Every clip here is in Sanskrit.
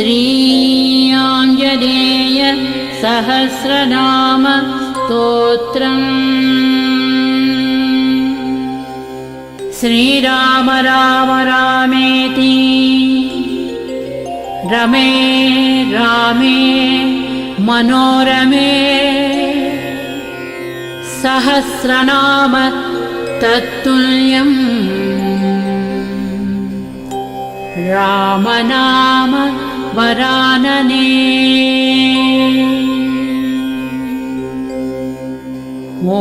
श्रीआञ्जनेय सहस्रनाम स्तोत्रम्। श्रीराम राम रामेति रमे रामे मनोरमे सहस्रनाम तत्तुल्यम् रामनाम वरानने। ॐ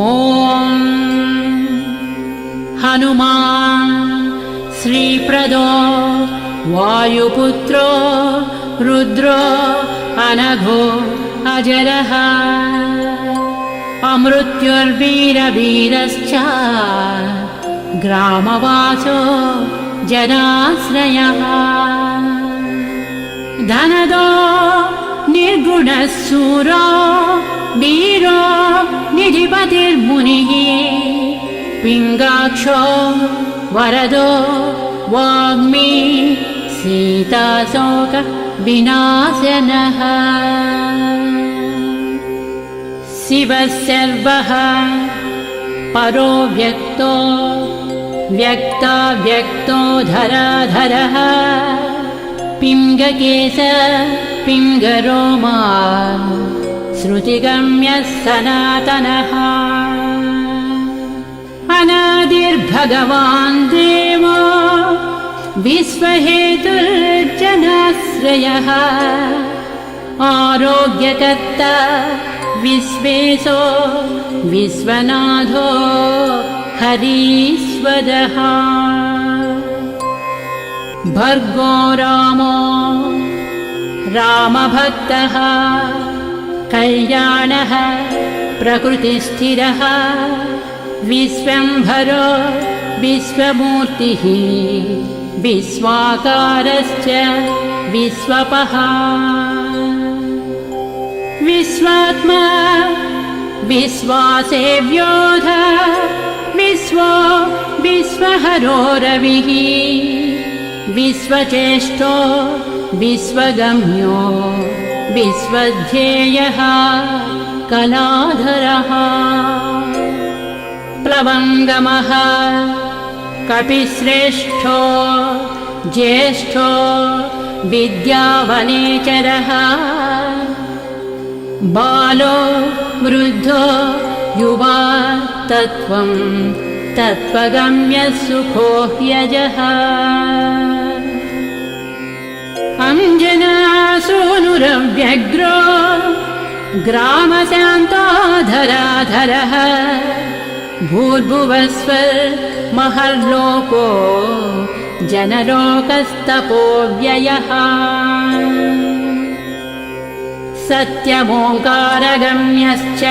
हनुमान् श्रीप्रदो वायुपुत्रो रुद्रो अनघो अजरः अमृत्युर्वीरवीरश्च ग्रामवासो जनाश्रयः धनदो निर्गुणः शूरो वीरो निधिपतिर्मुनिः पिङ्गाक्षो वरदो वाग्मी सीताशोक विनाशनः शिवः सर्वः परो व्यक्तो व्यक्ताव्यक्तो धराधरः पिङ्गकेश पिङ्गरोमा श्रुतिगम्यः सनातनः अनादिर्भगवान् देवो विश्वहेतुर्जनाश्रयः आरोग्यकर्ता विश्वेशो विश्वनाथो हरीश्वरः भर्गो रामो रामभक्तः कल्याणः प्रकृतिस्थिरः विश्वम्भरो विश्वमूर्तिः विश्वाकारश्च विश्वपः विश्वात्मा विश्वासेव्योऽध विश्वो विश्वहरो रविः विश्वचेष्टो विश्वगम्यो विश्वध्येयः कलाधरः प्लवङ्गमः कपिश्रेष्ठो ज्येष्ठो विद्यावनेचरः बालो वृद्धो युवा तत्त्वं तत्त्वगम्यः सुखो ह्यजः अंजनासूनुरव्यग्रो ग्रामशान्तो धराधरः भूर्भुवस्वर्महर्लोको जनलोकस्तपोव्ययः सत्यमोङ्कारगम्यश्च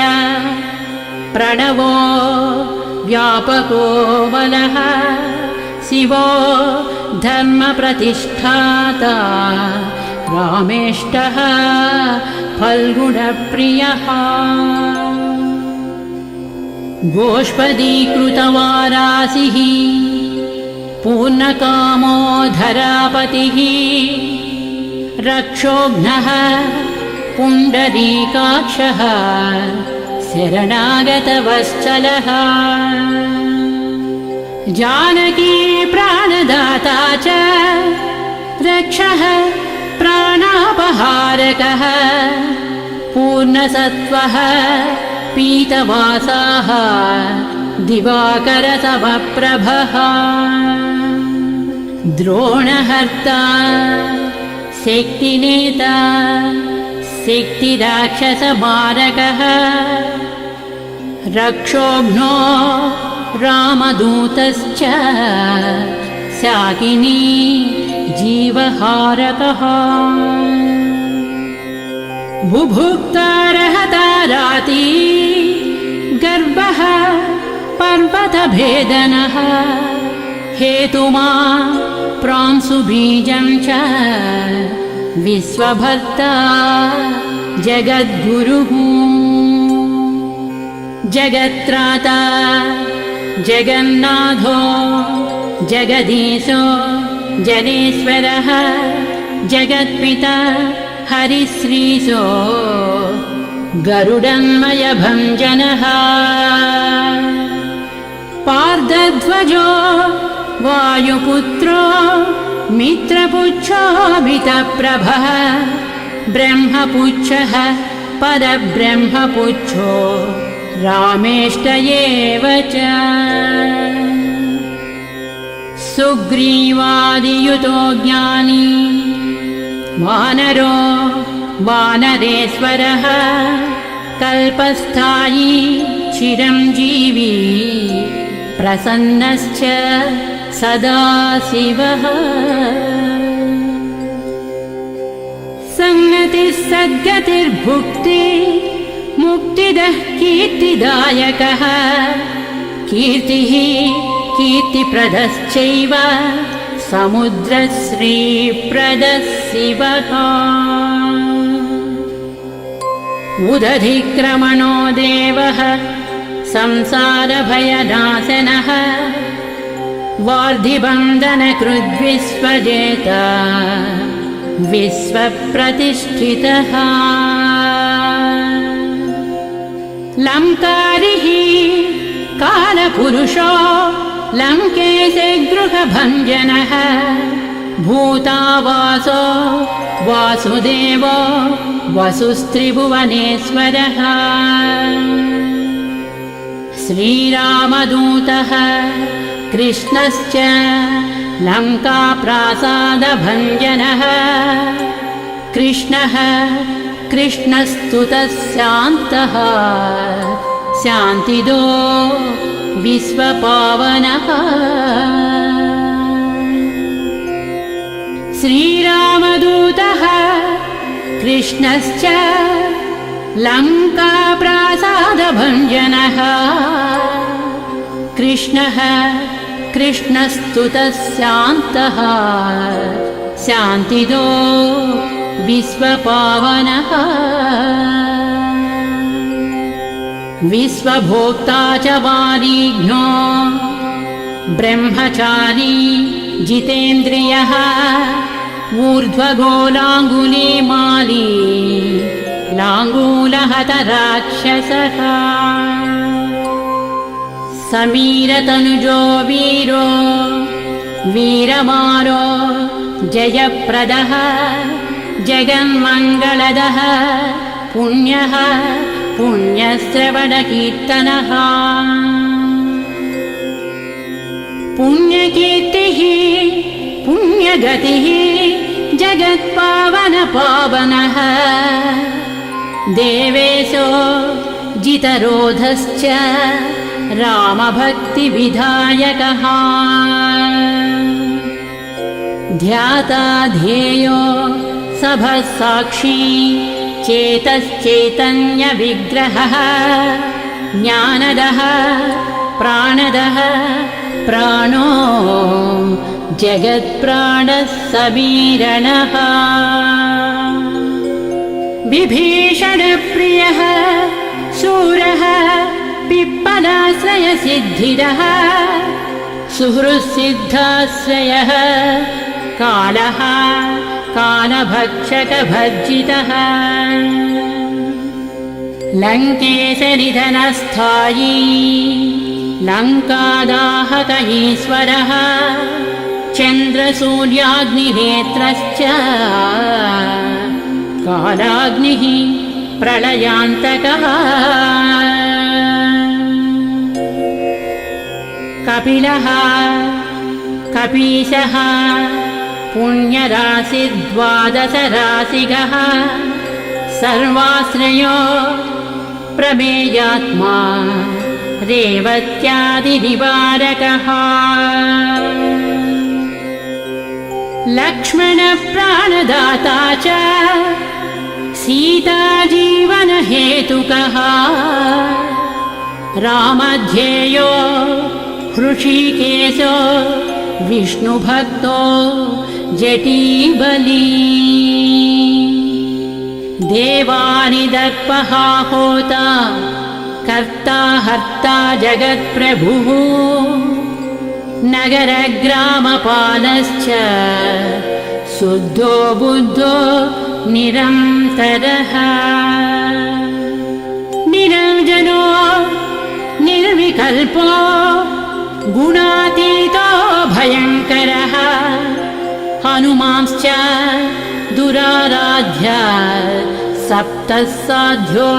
प्रणवो व्यापको बलः शिवो धर्मप्रतिष्ठाता रामेष्टः फल्गुणप्रियः गोष्पदीकृतवारासिः पूर्णकामो धरापतिः रक्षोघ्नः पुण्डरीकाक्षः शरणागतवत्सलः जानकी प्राणदाता च रक्षः प्राणापहारकः पूर्णसत्त्वः पीतवासाः दिवाकरसमप्रभः द्रोणहर्ता शक्तिनेता शक्तिराक्षसमारकः रक्षोघ्नो रामदूतश्च शाकिनी जीवहारकः बुभुक्तारहताराती गर्भः पर्वतभेदनः हेतुमा प्रांशुबीजं च विश्वभर्ता जगद्गुरुः जगत्त्राता जगन्नाथो जगदीशो जनेश्वरः जगत्पिता हरिश्रीशो गरुडन्मयभञ्जनः पार्दध्वजो वायुपुत्रो मित्रपुच्छोऽमितप्रभः ब्रह्मपुच्छः परब्रह्मपुच्छो रामेष्ट एव च सुग्रीवादियुतो ज्ञानी वानरो वानरेश्वरः कल्पस्थायी चिरञ्जीवी प्रसन्नश्च सदा शिवः सन्नतिः सद्गतिर्भुक्ति मुक्तिदः कीर्तिदायकः कीर्तिः कीर्तिप्रदश्चैव समुद्रश्रीप्रदः शिवः उदधिक्रमणो देवः संसारभयनाशनः वार्धिबन्धनकृद्विश्वजेता विश्वप्रतिष्ठितः लङ्कारिः कालपुरुषो लङ्केशे गृहभञ्जनः भूतावासो वासुदेवो वसुस्त्रिभुवनेश्वरः श्रीरामदूतः कृष्णश्च लङ्काप्रासादभञ्जनः कृष्णः कृष्णस्तुतः शान्तः शान्तिदो विश्वपावनः श्रीरामदूतः कृष्णश्च लङ्काप्रासादभञ्जनः कृष्णः कृष्णस्तुतः शान्तः शान्तिदो विश्वपावनः विश्वभोक्ता च वारिघ्नो ब्रह्मचारी जितेन्द्रियः ऊर्ध्वगोलाङ्गुलीमाली लाङ्गूलहतराक्षसः समीरतनुजो वीरो वीरमारो जयप्रदः जगन्मङ्गलदः पुण्यः पुण्यश्रवणकीर्तनः पुण्यकीर्तिः पुण्यगतिः जगत्पावनपावनः देवेशो जितरोधश्च रामभक्तिविधायकः ध्याता ध्येयो सभसाक्षी चेतश्चैतन्यविग्रहः ज्ञानदः प्राणदः प्राणो जगत्प्राणः समीरणः विभीषणप्रियः शूरः पिप्पलाश्रयसिद्धिदः सुहृत्सिद्धाश्रयः कालः कालभक्षकभर्जितः लङ्केशनिधनस्थायी लङ्कादाहक ईश्वरः चन्द्रसूर्याग्निनेत्रश्च कालाग्निः प्रलयान्तकः कपिलः कपीशः पुण्यराशिर्द्वादशराशिगः सर्वाश्रयो प्रमेयात्मा रेवत्यादिनिवारकः लक्ष्मणप्राणदाता च सीताजीवनहेतुकः रामध्येयो हृषीकेशो विष्णुभक्तो जटीबली देवानिदर्पः होता कर्ता हर्ता जगत्प्रभुः नगरग्रामपालश्च शुद्धो बुद्धो निरन्तरः निरञ्जनो निर्विकल्पो गुणातीतो भयङ्करः हनुमांश्च दुराराध्य सप्तः साध्यो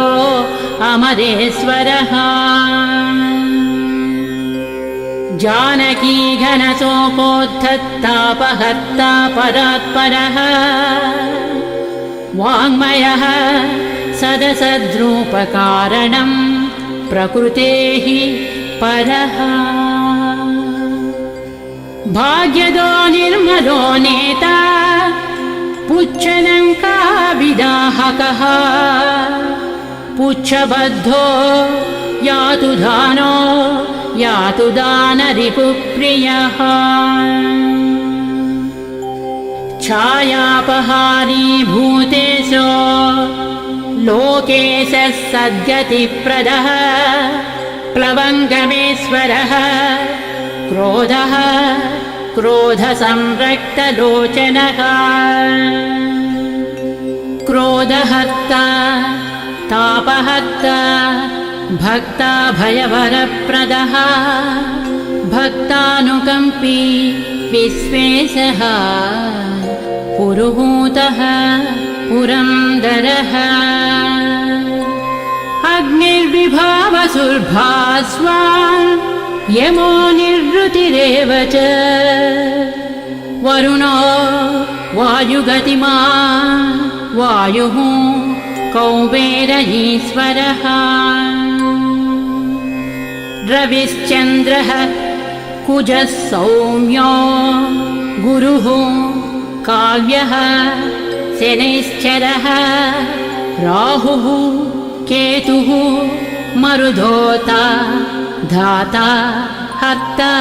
अमरेश्वरः जानकी घनशोकोद्धतापहर्ता परात्परः वाङ्मयः सदसद्रूपकारणं प्रकृतेः परः भाग्यदो निर्मलो नेता पुच्छलङ्काविदाहकः पुच्छबद्धो यातु दानो यातु दानरिपुप्रियः छायापहारी भूतेशो लोकेशः सद्गतिप्रदः प्लवङ्गमेश्वरः क्रोधः क्रोधसंरक्तलोचनः क्रोधहर्ता तापहर्ता भक्ता भयवरप्रदः भक्तानुकम्पी विश्वेशः पुरुहूतः पुरन्दरः अग्निर्विभावसुर्भास्वान् यमो निर्वृतिरेव च वरुणो वायुगतिमान् वायुः कौबेरयीश्वरः रविश्चन्द्रः कुजः सौम्यो गुरुः काव्यः शनैश्चरः राहुः केतुः मरुधोता धाता हर्ता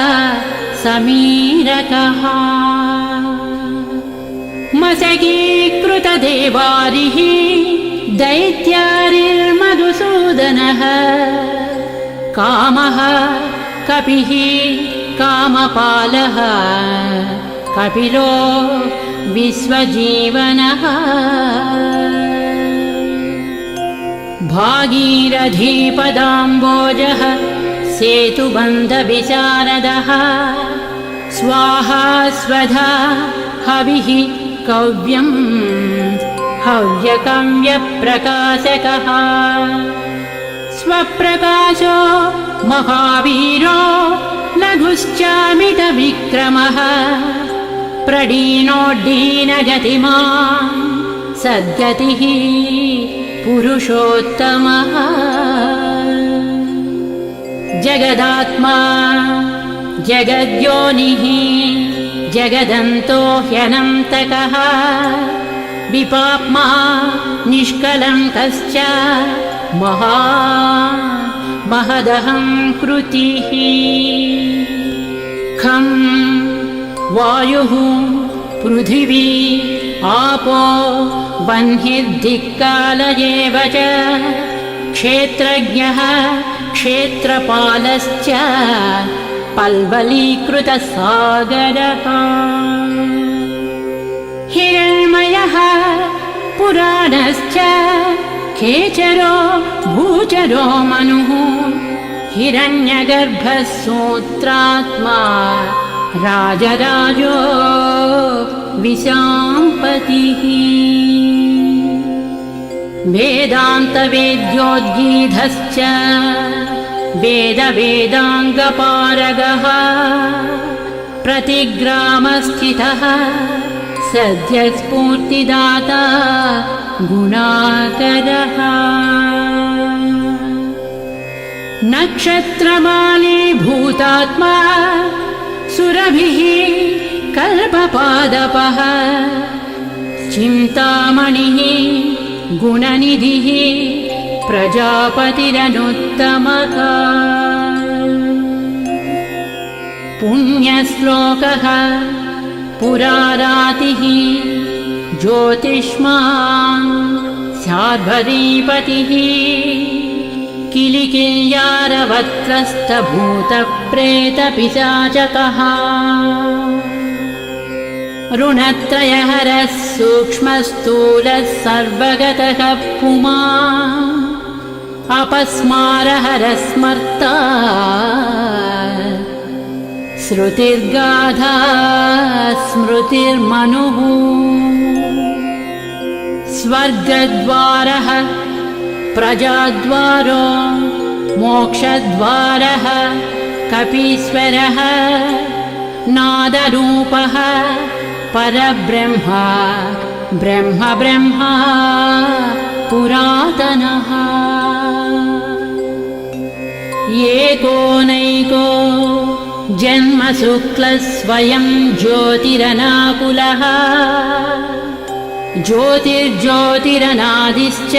समीरकः मशकीकृतदेवारिः दैत्यारिर्मधुसूदनः कामः कपिः कामपालः कपिलो विश्वजीवनः भागीरथीपदाम्बोजः सेतुबन्धविशारदः स्वाहा स्वधा हविः कव्यं हव्यकव्यप्रकाशकः स्वप्रकाशो महावीरो लघुश्चामितविक्रमः प्रडीनोड्डीनगतिमान् सद्गतिः पुरुषोत्तमः जगदात्मा जगद्योनिः जगदन्तो ह्यनन्तकः विपाप्मा निष्कलङ्कश्च महदहं कृतिः खं वायुः पृथिवी आपो वह्निर्दिक्काल एव च क्षेत्रज्ञः क्षेत्रपालश्च पल्वलीकृतसागरः हिरण्मयः पुराणश्च खेचरो भूचरो मनुः हिरण्यगर्भः सूत्रात्मा राजराजो विशाम्पतिः वेदान्तवेद्योद्गीधश्च वेदवेदाङ्गपारगः प्रतिग्रामस्थितः सद्यस्फूर्तिदाता गुणाकरः नक्षत्रमाली भूतात्मा सुरभिः कल्पपादपः चिन्तामणिः गुणनिधिः प्रजापतिरनुत्तमः पुण्यश्लोकः पुरारातिः ज्योतिष्मान् शार्भरीपतिः किलिकिल्यारवत्रस्तभूतप्रेतपिशाचकः ऋणत्रयहरः सूक्ष्मस्थूलः सर्वगतः पुमान् अपस्मारहरः स्मर्ता श्रुतिर्गाधा स्मृतिर्मनुः स्वर्गद्वारः प्रजाद्वारो मोक्षद्वारः कपीश्वरः नादरूपः परब्रह्म ब्रह्म ब्रह्मा पुरातनः एकोनैको जन्मशुक्लः स्वयं ज्योतिरनाकुलः ज्योतिर्ज्योतिरनादिश्च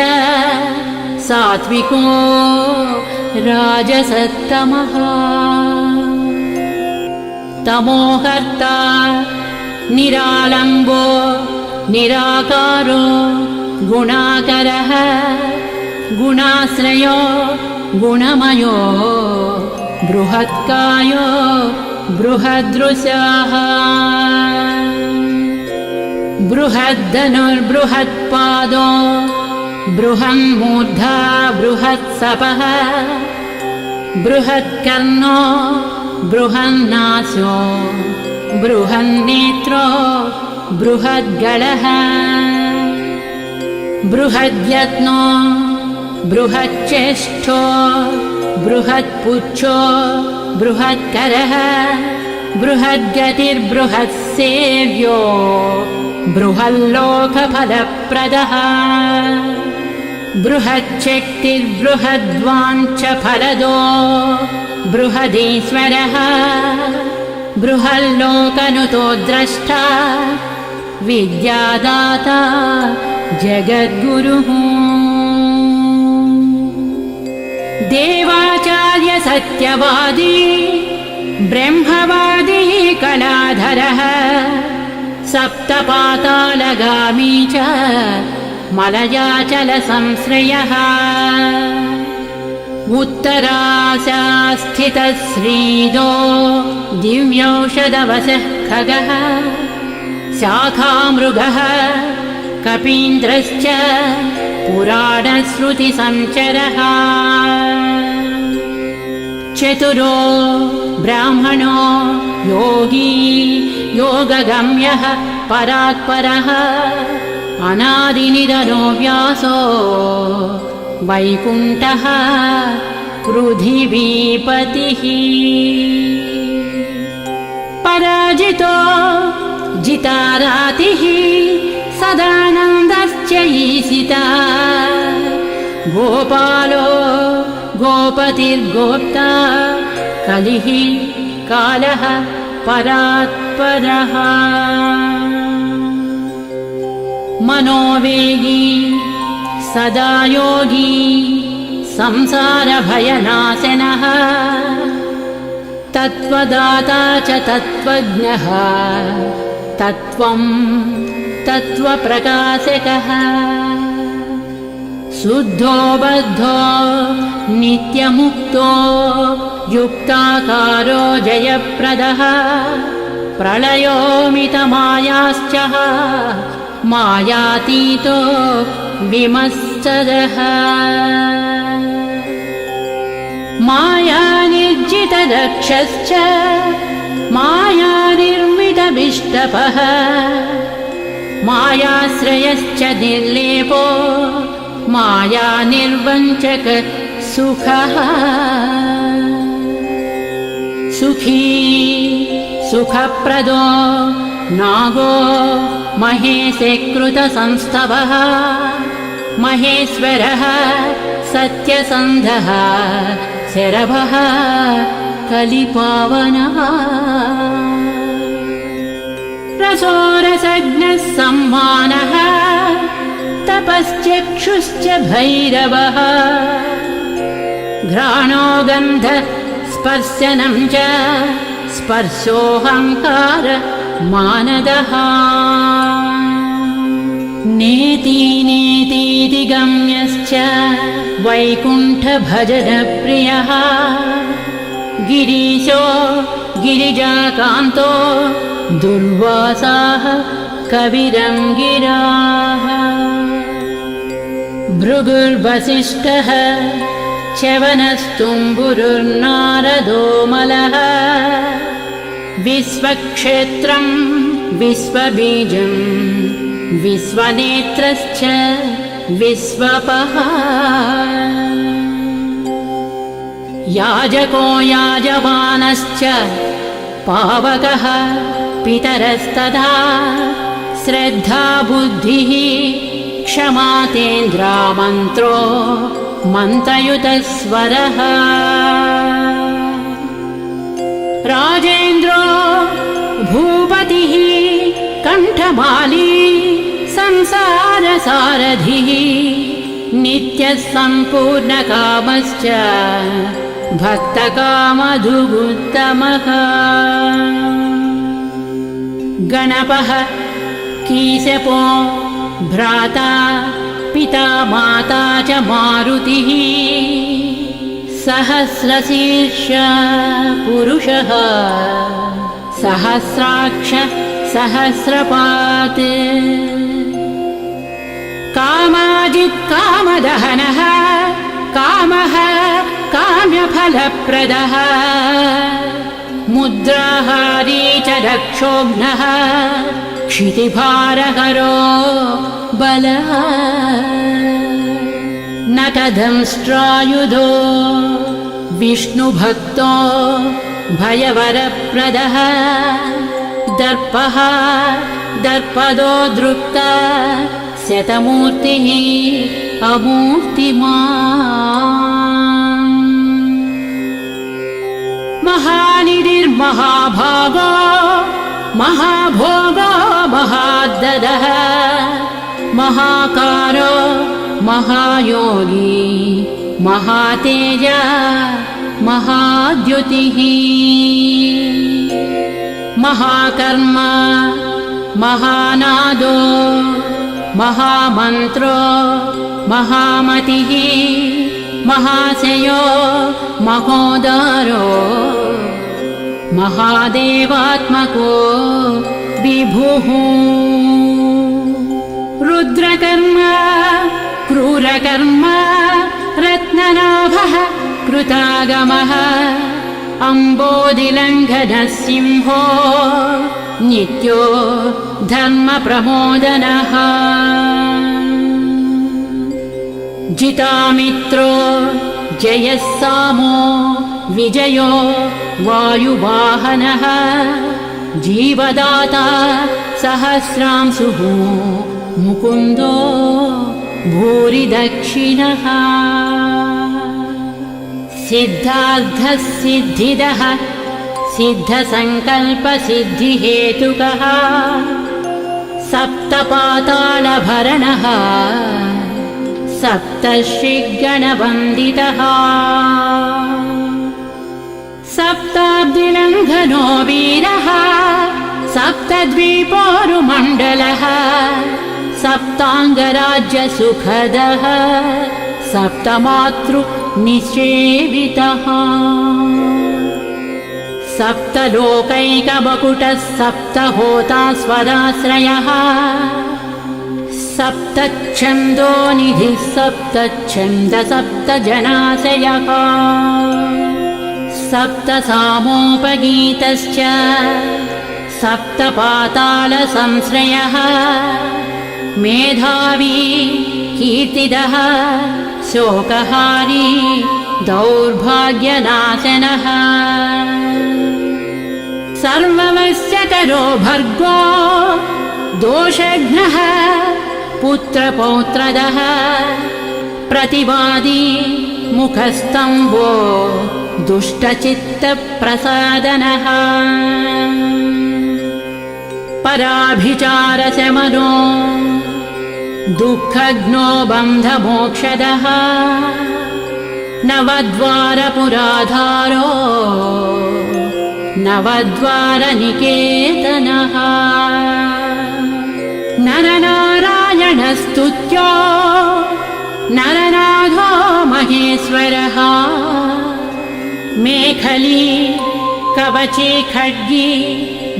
सात्विको राजसत्तमः तमोहर्ता निरालम्बो निराकारो गुणाकरः गुणाश्रयो गुणमयो बृहत्कायो बृहदृशः बृहद्दनुर्बृहत्पादो बृहन्मूर्धा बृहत्सपः बृहत्कर्णो बृहन्नासो बृहन्नेत्रो बृहद्गळः बृहद्यत्नो बृहच्चेष्टो बृहत्पुच्छो बृहत्करः बृहद्गतिर्बृहत्सेव्यो बृहल्लोकफलप्रदः बृहच्छक्तिर्बृहद्वाञ्छफलदो बृहदीश्वरः बृहल्लोकनुतो द्रष्टा विद्यादाता जगद्गुरुः देवाचार्य सत्यवादी ब्रह्मवादी कलाधरः सप्तपातालगामी च मलयाचलसंश्रयः उत्तराशास्थितः श्रीदो दिव्यौषधवशः खगः शाखामृगः कपीन्द्रश्च पुराणश्रुतिसञ्चरः चतुरो ब्राह्मणो योगी योगगम्यः परात्परः अनादिनिधनो व्यासो वैकुण्ठः पृथिवीपतिः पराजितो जितारातिः सदानन्दश्च ईशिता गोपालो गोपतिर्गोप्ता कलिः कालः परात्परः मनोवेगी सदा योगी संसारभयनाशनः तत्त्वदाता च तत्त्वज्ञः तत्त्वं तत्त्वप्रकाशकः शुद्धो बद्धो नित्यमुक्तो युक्ताकारो जयप्रदः प्रलयोमितमायाश्च मायातीतो विमत्सरः मायानिर्जितदक्षश्च मायानिर्मितविष्टपः मायाश्रयश्च निर्लेपो मायानिर्वञ्चक सुखः सुखी सुखप्रदो नागो महेशकृतसंस्तवः महेश्वरः सत्यसन्धः शरभः कलिपावनः रसोरसज्ञः सम्मानः तपश्चक्षुश्च भैरवः घ्राणो गन्ध स्पर्शनं च स्पर्शोऽहङ्कार मानदः नेति नेतीति गम्यश्च वैकुण्ठभजनप्रियः गिरीशो गिरिजाकान्तो दुर्वासाः कविरं गिराः भृगुर्वसिष्ठः च्यवनस्तुम्बुरुर्नारदो मलः विश्वक्षेत्रं विश्वबीजं विश्वनेत्रश्च विश्वपः याजको याजमानश्च पावकः पितरस्तथा श्रद्धा बुद्धिः क्षमा तेन्द्रा मन्त्रो मन्त्रयुतस्वरः राजेन्द्रो भूपतिः कण्ठमाली संसारसारथिः नित्यः सम्पूर्णकामश्च भक्तकामधुगुत्तमः गणपः कीशपो भ्राता पिता माता च मारुतिः सहस्रशीर्ष पुरुषः सहस्राक्ष सहस्रपात् कामाजित् कामदहनः कामः काम्यफलप्रदः मुद्राहारी च रक्षोघ्नः क्षितिभारहरो बलः न कदंष्ट्रायुधो विष्णुभक्तो भयवरप्रदः दर्पः दर्पदो दृप्ता शतमूर्तिः अमूर्तिमान् महानिधिर्महाभागो महाभोगो महाददः महाकारो महायोगी महातेज महाद्युतिः महाकर्म महानादो महामन्त्रो महामतिः महाशयो महोदरो महादेवात्मको विभुः रुद्रकर्म क्रूरकर्म रत्ननाभः कृतागमः अम्बोधिलङ्घनः सिंहो नित्यो धर्मप्रमोदनः जितामित्रो जयः सामो विजयो वायुवाहनः जीवदाता सहस्रांशुः मुकुन्दो भूरिदक्षिणः सिद्धार्थः सिद्धिदः सिद्धसङ्कल्पसिद्धिहेतुकः सप्तपातालभरणः सप्तर्षिगणवन्दितः सप्ताब्दिलङ्घनो वीरः सप्तद्वीपोरुमण्डलः सप्ताङ्गराज्यसुखदः सप्तमातृनिषेवितः सप्तलोकैकवकुटः सप्तहोता स्वराश्रयः सप्तच्छन्दोनिधिः सप्तच्छन्द सप्तजनाशयः सप्तसामोपगीतश्च सप्तपातालसंश्रयः मेधावी कीर्तिदः शोकहारी दौर्भाग्यनाशनः सर्ववश्यकरो भर्गो दोषघ्नः पुत्रपौत्रदः प्रतिवादी मुखस्तम्भो दुष्टचित्तप्रसादनः पराभिचारशमनो दुःखघ्नो बन्धमोक्षदः नवद्वारपुराधारो नवद्वारनिकेतनः नरनारायणस्तुत्यो नरनाथो महेश्वरः मेखली कवचे खड्गी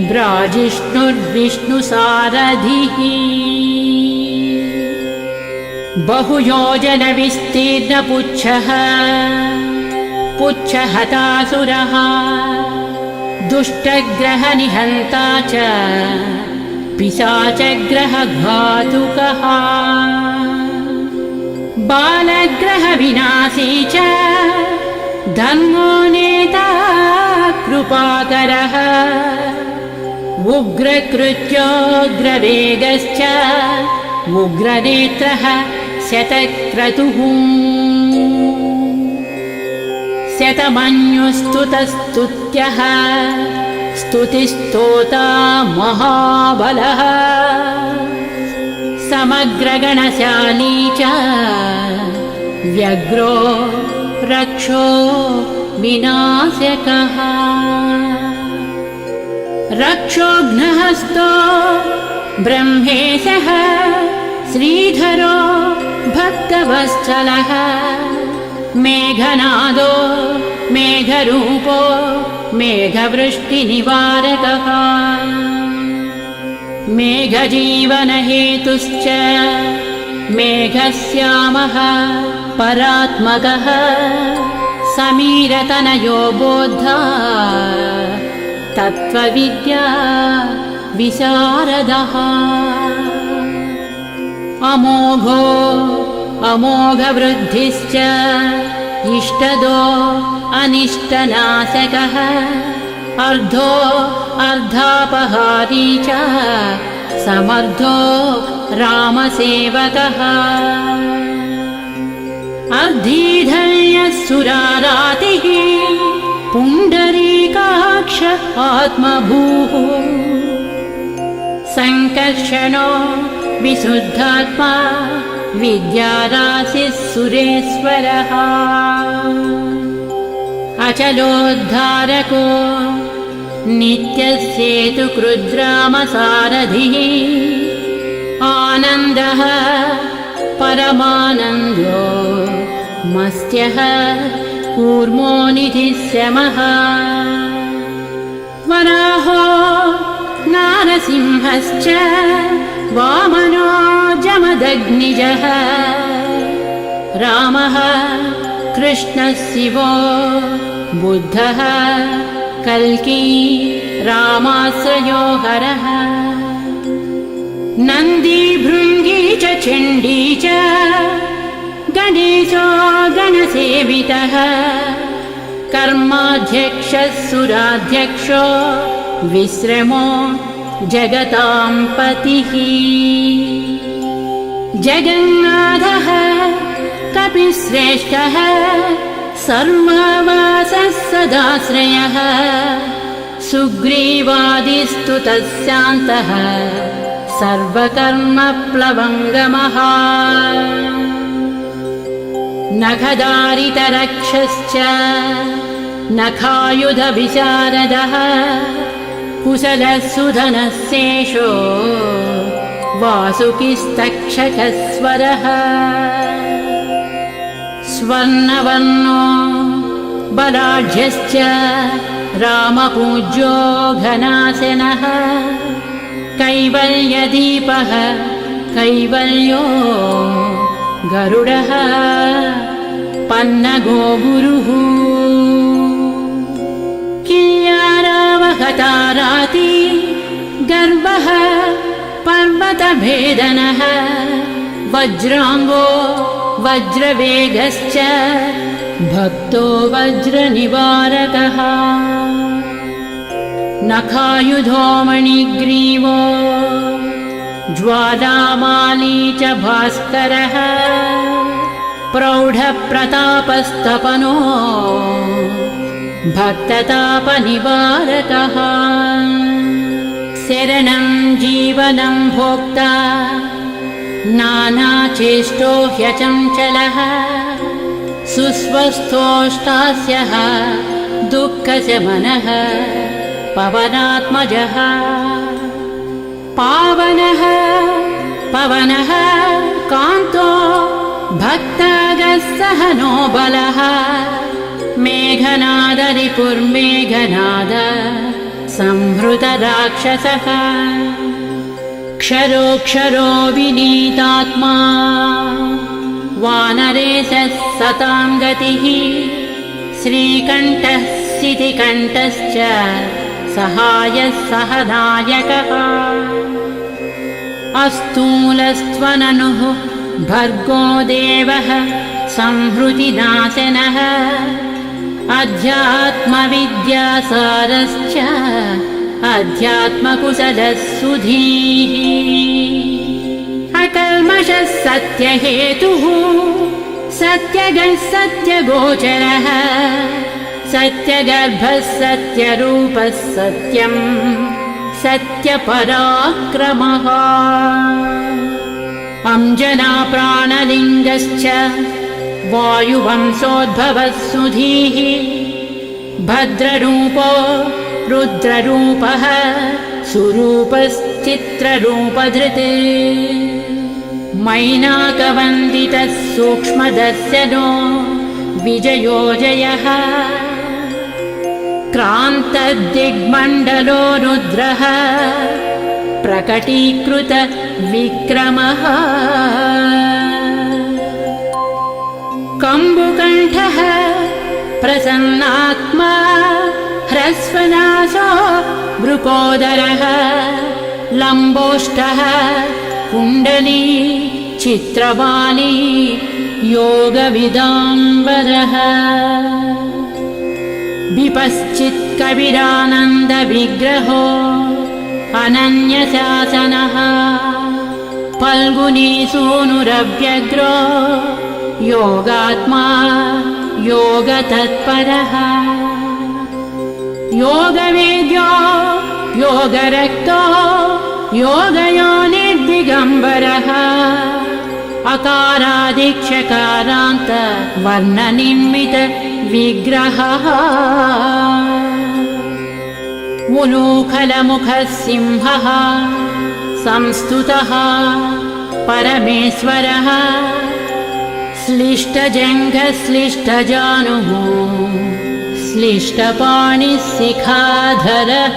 ब्राजिष्णुर्विष्णुसारथिः बहुयोजनविस्तीर्णपुच्छः पुच्छहतासुरः दुष्टग्रहनिहन्ता च पिशाचग्रहघातुकः बालग्रहविनाशी च धर्मो नेता कृपाकरः उग्रकृत्योग्रवेगश्च उग्रनेत्रः शतक्रतुः शतमन्युस्तुतस्तुत्यः स्तुतिस्तोता महाबलः समग्रगणशाली च व्यग्रो रक्षो विनाशकः रक्षोघ्नहस्तो ब्रह्मेशः श्रीधरो भक्तवत्सलः मेघनादो मेघरूपो मेघवृष्टिनिवारकः मेघजीवनहेतुश्च मेघश्यामः परात्मकः समीरतनयो बोद्धा तत्त्वविद्या विशारदः अमोघो अमोघवृद्धिश्च इष्टदो अनिष्टनाशकः अर्धो अर्धापहारी च समर्थो रामसेवकः अर्धीधर्यसुरारातिः पुण्डरीकाक्ष आत्मभूः संकर्षणो विशुद्धात्मा विद्याराशिः सुरेश्वरः अचलोद्धारको नित्यसेतुकृद्रामसारथिः आनन्दः परमानन्दो मस्त्यः कूर्मो निधिशमः वराहो नारसिंहश्च वामनो जमदग्निजः रामः कृष्णः शिवो बुद्धः कल्की रामाश्रयो हरः नन्दी भृङ्गी च चण्डी च गणेशो गणसेवितः कर्माध्यक्षः सुराध्यक्षो विश्रमो जगतां पतिः जगन्नाथः कपिश्रेष्ठः सर्ववासः सदाश्रयः सुग्रीवादिस्तुतः शान्तः सर्वकर्मप्लवङ्गमः नखदारितरक्षश्च नखायुधविशारदः कुशलः सुधनः शेषो वासुकिस्तक्षकस्वरः स्वर्णवर्णो बलाढ्यश्च रामपूज्यो घनाशनः कैवल्यदीपः कैवल्यो गरुडः पन्नगो गुरुः किल्यारावहताराति गर्वः पर्वतभेदनः वज्राङ्गो वज्रवेगश्च भक्तो वज्रनिवारकः नखायुधो मणिग्रीवो ज्वालामाली च भास्करः प्रौढप्रतापस्तपनो भक्ततापनिवारकः शरणं जीवनं भोक्ता नानाचेष्टो ह्यचञ्चलः सुस्वस्थोष्टास्यः दुःखशमनः पवनात्मजः पावनः पवनः कान्तो भक्तागस्सहनो बलः मेघनादरिपुर्मेघनाद स संहृतराक्षसः क्षरोक्षरो विनीतात्मा वानरेशः सतां गतिः श्रीकण्ठः सितिकण्ठश्च सहायः सहनायकः अस्तूलस्त्वननुः भर्गो देवः संहृतिनाशनः अध्यात्मविद्यासारश्च अध्यात्मकुशलः सुधीः अकल्मषः सत्यहेतुः सत्यगः सत्यगोचरः सत्यगर्भः सत्यरूपः सत्यं सत्यपराक्रमः अंजनाप्राणलिङ्गश्च वायुवंशोद्भवः सुधीः भद्ररूपो रुद्ररूपः सुरूपश्चित्ररूपधृत् मैनाकवन्दितः सूक्ष्मदर्शनो विजयोजयः क्रान्तदिग्मण्डलो रुद्रः प्रकटीकृत विक्रमः कम्बुकण्ठः प्रसन्नात्मा ह्रस्वनासो वृकोदरः लम्बोष्ठः कुण्डली चित्रवाली योगविदाम्बरः विपश्चित्कविरानन्दविग्रहो अनन्यशासनः फल्गुनीसूनुरव्यग्रो योगात्मा योगतत्परः योगवेद्यो योगरक्तो योगयोनिर्दिगम्बरः अकारादिक्षकारान्त वर्णनिर्मित विग्रहः उलूखलमुखः सिंहः संस्तुतः परमेश्वरः श्लिष्टजङ्घः श्लिष्टजानुः श्लिष्टपाणिः शिखाधरः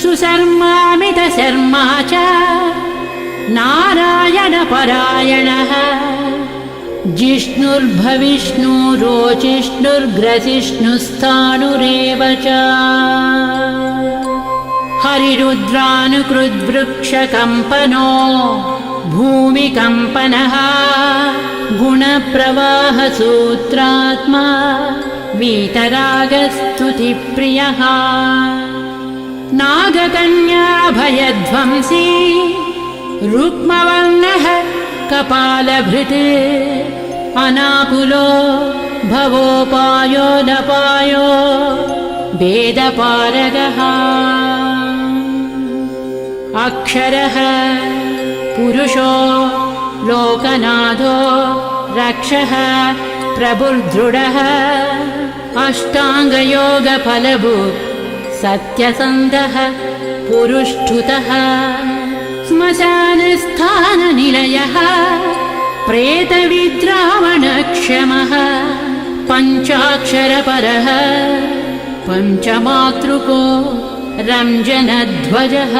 सुशर्मामितशर्मा च नारायणपरायणः जिष्णुर्भविष्णुरोचिष्णुर्ग्रसिष्णुस्थाणुरेव च हरिरुद्रानुकृद्वृक्षकम्पनो भूमिकम्पनः गुणप्रवाहसूत्रात्मा वीतरागस्तुतिप्रियः नागकन्याभयध्वंसी रुक्मवर्णः कपालभृत् अनाकुलो भवोपायो नपायो वेदपारगः अक्षरः पुरुषो लोकनाथो रक्षः प्रभुर्दृढः अष्टाङ्गयोगफलभुक् सत्यसन्धः पुरुष्ठुतः श्मशानस्थाननिलयः प्रेतविद्रावणक्षमः पञ्चाक्षरपरः पञ्चमातृको रञ्जनध्वजः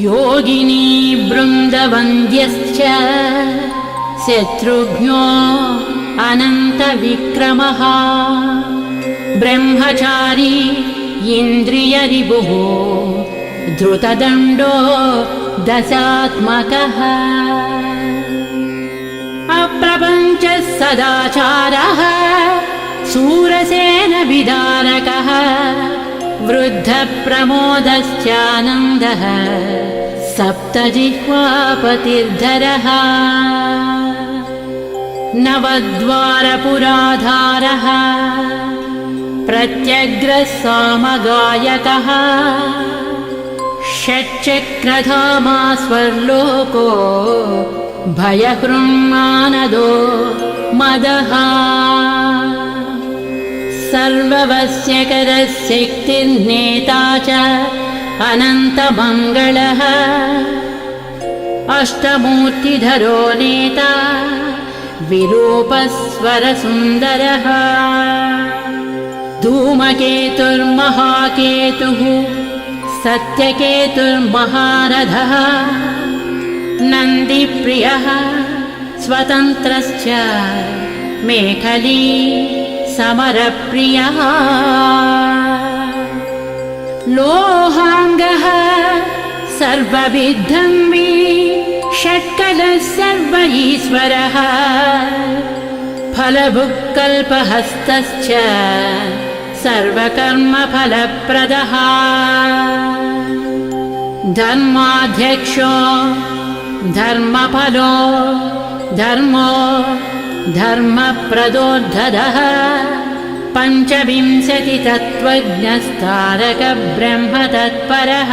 योगिनी बृन्दवन्द्यश्च शत्रुघ्नो अनन्तविक्रमः ब्रह्मचारी इन्द्रियरिपुः धृतदण्डो दशात्मकः अप्रपञ्चः सदाचारः शूरसेनविदारकः वृद्धप्रमोदश्चानन्दः सप्तजिह्वापतिर्धरः नवद्वारपुराधारः प्रत्यग्रः सामगायकः षट्चक्रधामा स्वर्लोको भयहृन्मानदो मदः सर्ववश्यकरः शक्तिर्नेता च अनन्तमङ्गलः अष्टमूर्तिधरो नेता विरूपस्वरसुन्दरः धूमकेतुर्महाकेतुः सत्यकेतुर्महारथः नन्दिप्रियः स्वतन्त्रश्च मेखली समरप्रियः लोहाङ्गः सर्वविद्धम्बी षट्कलः सर्व ईश्वरः फलभुक्कल्पहस्तश्च सर्वकर्मफलप्रदः धर्माध्यक्षो धर्मफलो धर्मो धर्मप्रदोद्धतः पञ्चविंशतितत्त्वज्ञस्तारकब्रह्म तत्परः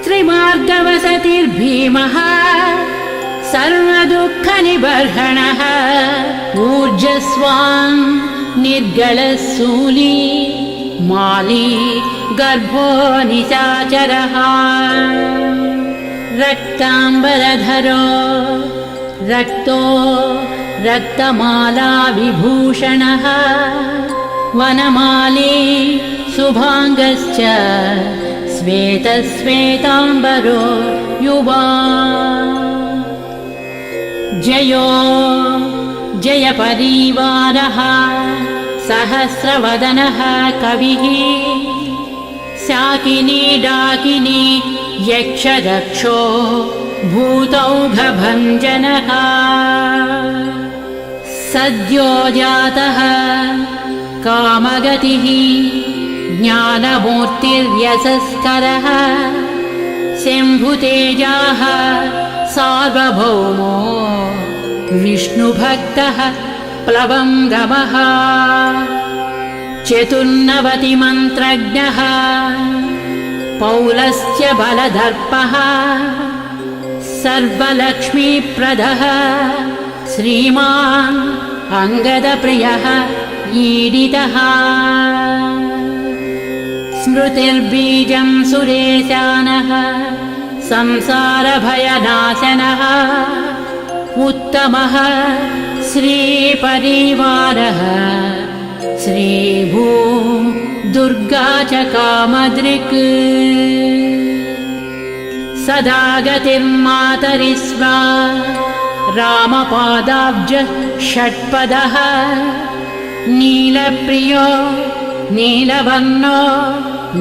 त्रिमार्गवसतिर्भीमः सर्वदुःखनिबर्हणः ऊर्जस्वान् निर्गलशूली माली गर्भो निशाचरः रक्ताम्बरधरो रक्तो रक्तमाला विभूषणः वनमाली शुभाङ्गश्च श्वेतश्वेताम्बरो युवा जयो जयपरिवारः सहस्रवदनः कविः शाकिनी डाकिनी यक्षदक्षो भूतौघभञ्जनः सद्यो जातः कामगतिः ज्ञानमूर्तिर्यशस्करः शम्भुतेजाः सार्वभौमो विष्णुभक्तः प्लवङ्गमः चतुर्नवतिमन्त्रज्ञः पौलस्त्य बलदर्पः सर्वलक्ष्मीप्रदः श्रीमान् अङ्गदप्रियः ईडितः स्मृतिर्बीजं सुरेशानः संसारभयनाशनः उत्तमः श्रीपरिवारः श्रीभू दुर्गा च कामदृक् सदा गतिर्मातरिस्वा रामपादाब्ज षट्पदः नीलप्रियो नीलवर्णो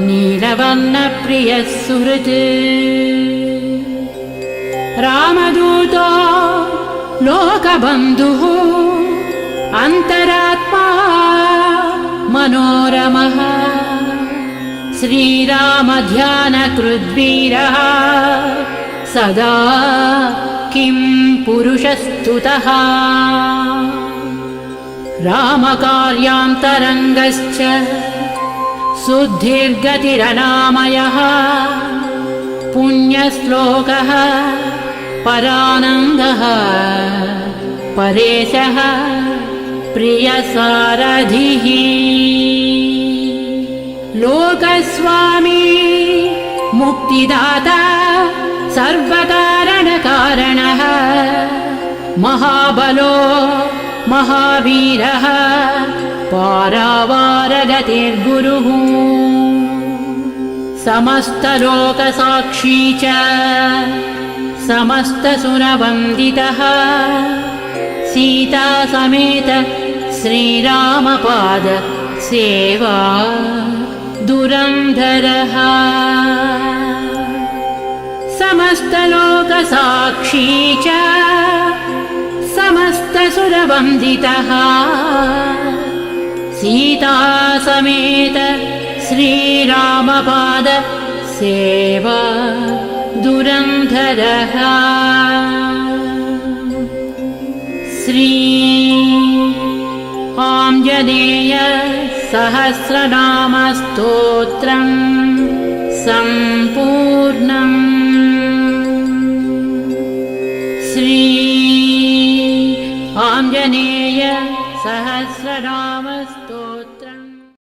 नीलवर्णप्रियः सुहृत् रामदूतो लोकबन्धुः अन्तरात्मा मनोरमः श्रीरामध्यानकृद्वीरः सदा किं पुरुषस्तुतः रामकार्यान्तरङ्गश्च शुद्धिर्गतिरनामयः पुण्यश्लोकः परानन्दः परेशः प्रियसारथिः लोकस्वामी मुक्तिदाता सर्वकारणकारणः महाबलो महावीरः पारावारगतिर्गुरुः समस्तलोकसाक्षी च समस्तसुरवन्दितः सीता समेत श्रीरामपाद सेवा दुरन्धरः समस्तलोकसाक्षी च समस्तसुरवन्दितः सीता समेत श्रीरामपाद सेवा दुरन्धरः श्री आञ्जनेय सहस्रनामस्तोत्रम्